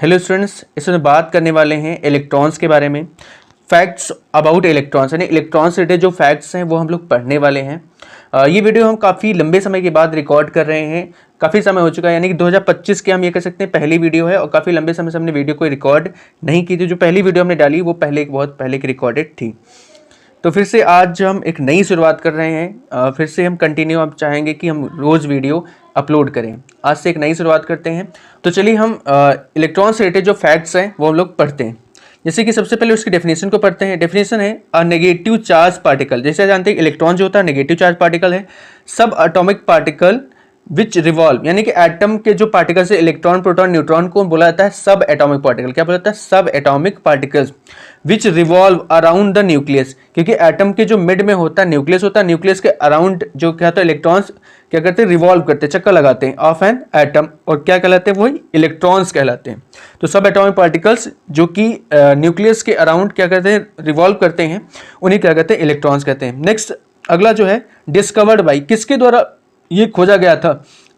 Hello students, इसमें बात करने वाले हैं इलेक्ट्रॉन्स के बारे में। फैक्ट्स अबाउट इलेक्ट्रॉन्स, यानी इलेक्ट्रॉन्स से रिलेटेड जो फैक्ट्स हैं वो हम लोग पढ़ने वाले हैं। ये वीडियो हम काफ़ी लंबे समय के बाद रिकॉर्ड कर रहे हैं। काफ़ी समय हो चुका है, यानी कि 2025 के हम ये कह सकते हैं पहली वीडियो है, और काफ़ी लंबे समय से हमने वीडियो को रिकॉर्ड नहीं की थी। जो पहली वीडियो हमने डाली वो बहुत पहले की रिकॉर्डेड थी। तो फिर से आज हम एक नई शुरुआत कर रहे हैं। फिर से हम कंटिन्यू अब चाहेंगे कि हम रोज़ वीडियो अपलोड करें। आज से एक नई शुरुआत करते हैं। तो चलिए हम इलेक्ट्रॉन से रिलेटेड जो फैक्ट्स हैं वो हम लोग पढ़ते हैं। जैसे कि सबसे पहले उसकी डेफिनेशन को पढ़ते हैं। डेफिनेशन है अ नेगेटिव चार्ज पार्टिकल। जैसे जानते हैं इलेक्ट्रॉन जो होता है नेगेटिव चार्ज पार्टिकल है। सब एटॉमिक पार्टिकल विच रिवॉल्व, यानी कि एटम के जो पार्टिकल्स है इलेक्ट्रॉन प्रोटॉन न्यूट्रॉन को बोला जाता है सब एटॉमिक पार्टिकल। क्या बोला जाता है? सब atomic particles which revolve around the nucleus. क्योंकि एटम के जो मिड में होता है न्यूक्लियस होता है, न्यूक्लियस के अराउंड जो क्या होता है इलेक्ट्रॉन्स क्या करते हैं? रिवॉल्व करते हैं, चक्कर लगाते हैं ऑफ एन एटम, और क्या कहलाते हैं? वही इलेक्ट्रॉन्स कहलाते हैं। तो सब एटॉमिक पार्टिकल्स जो कि न्यूक्लियस के अराउंड क्या करते हैं? रिवॉल्व करते हैं, उन्हें क्या कहते हैं? इलेक्ट्रॉन्स कहते हैं। नेक्स्ट अगला जो है डिस्कवर्ड बाई, किसके द्वारा ये खोजा गया था?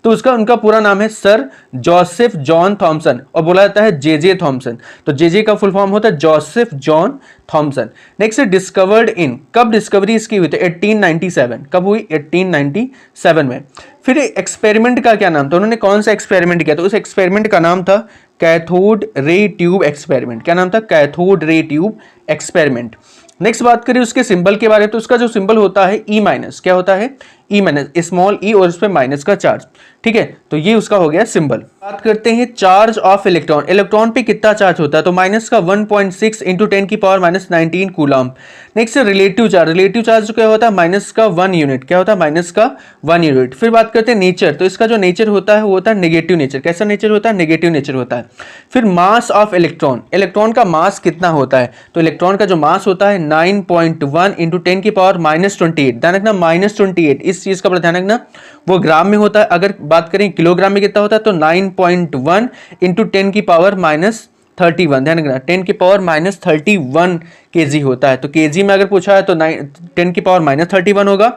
तो उनका पूरा नाम है सर जोसेफ जॉन थॉमसन, और बोला जाता है जे थॉमसन। तो जे का फुल फॉर्म होता है जोसेफ जॉन थॉमसन। नेक्स्ट है डिस्कवर्ड इन, कब डिस्कवरी इसकी हुई थी? 1897। कब हुई? 1897 में। फिर एक्सपेरिमेंट का क्या नाम था? उन्होंने कौन सा एक्सपेरिमेंट किया? तो उस एक्सपेरिमेंट का नाम था कैथोड रे ट्यूब एक्सपेरिमेंट। क्या नाम था? Cathode ray tube experiment. Next बात करें उसके सिंबल के बारे में, तो उसका जो सिंबल होता है ई माइनस। क्या होता है? ई माइनस, स्मॉल ई और उस पर माइनस का चार्ज। ठीक है, तो ये उसका हो गया सिंबल। बात करते हैं चार्ज ऑफ इलेक्ट्रॉन। इलेक्ट्रॉन पे कितना चार्ज होता है? तो माइनस का 1.6 इंटू 10 की power minus 19 coulomb. Next relative charge. Relative charge क्या होता है? माइनस का 1 यूनिट। क्या होता है? माइनस का 1 यूनिट। फिर बात करते हैं नेचर। तो इसका जो नेचर होता है वो होता है नेगेटिव नेचर। कैसा नेचर होता है? नेगेटिव नेचर होता है। फिर मास ऑफ इलेक्ट्रॉन। इलेक्ट्रॉन का मास कितना होता है? तो इलेक्ट्रॉन का जो मास होता है 9.1 इंटू 10 की पावर माइनस 28। ध्यान रखना माइनस 28, इस चीज का बड़ा ध्यान रखना। वो ग्राम में होता है। अगर बात करें किलोग्राम में कितना होता है तो 9.1 इंटू 10 की पावर माइनस 31। ध्यान रखना 10 की पावर माइनस 31 केजी होता है। तो केजी में अगर पूछा है तो 10 की पावर माइनस 31 होगा,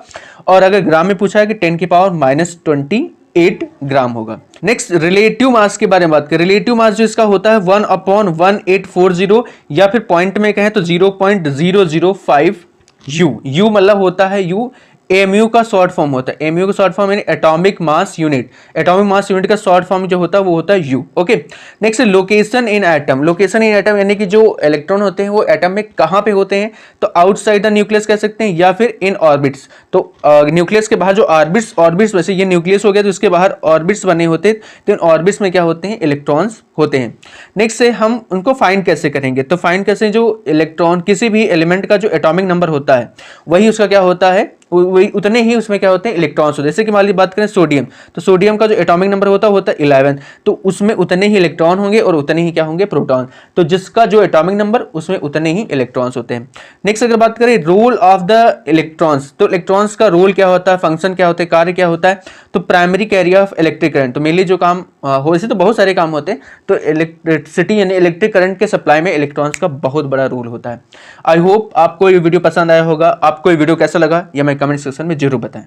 और अगर ग्राम में पूछा है कि 10 की पावर माइनस 28 ग्राम होगा। नेक्स्ट रिलेटिव मास के बारे में बात करें। रिलेटिव मास जो इसका होता है 1/1840, या फिर पॉइंट में कहें तो 0.005 यू मतलब होता है यू। एमयू का शॉर्ट फॉर्म होता है। एमयू का शॉर्ट फॉर्म यानी atomic mass unit. Atomic mass unit का शॉर्ट फॉर्म जो होता है वो होता है you. Okay, next location in atom. Location in atom यानी कि जो इलेक्ट्रॉन होते हैं वो एटम में कहां पे होते हैं? तो आउटसाइड द न्यूक्लियस कह सकते हैं, या फिर इन ऑर्बिट्स। तो न्यूक्लियस के बाहर जो ऑर्बिट्स वैसे ये न्यूक्लियस हो गया तो उसके बाहर ऑर्बिट्स बने होते हैं, तो इन ऑर्बिट्स में क्या होते हैं? इलेक्ट्रॉन्स होते हैं। नेक्स्ट से हम उनको फाइंड कैसे करेंगे? तो फाइंड कैसे? जो इलेक्ट्रॉन किसी भी एलिमेंट का जो एटॉमिक नंबर होता है वही उसका क्या होता है? वही उतने ही उसमें क्या होते हैं? इलेक्ट्रॉन्स होते हैं। जैसे कि मान लीजिए बात करें सोडियम, तो सोडियम का जो एटॉमिक नंबर होता है 11, तो उसमें उतने ही इलेक्ट्रॉन होंगे और उतने ही क्या होंगे? प्रोटॉन। तो जिसका जो एटॉमिक नंबर उसमें उतने ही इलेक्ट्रॉन्स होते हैं। नेक्स्ट अगर बात करें रोल ऑफ द इलेक्ट्रॉन्स, तो इलेक्ट्रॉन्स का रोल क्या होता है? फंक्शन क्या होता है? कार्य क्या होता है? तो primary carrier of electric current. तो मेनली जो काम हो, ऐसे तो बहुत सारे काम होते हैं, तो इलेक्ट्रिसिटी यानी इलेक्ट्रिक करंट के सप्लाई में इलेक्ट्रॉन्स का बहुत बड़ा रोल होता है। आई होप आपको ये वीडियो पसंद आया होगा। आपको ये वीडियो कैसा लगा ये मैं कमेंट सेक्शन में जरूर बताएं।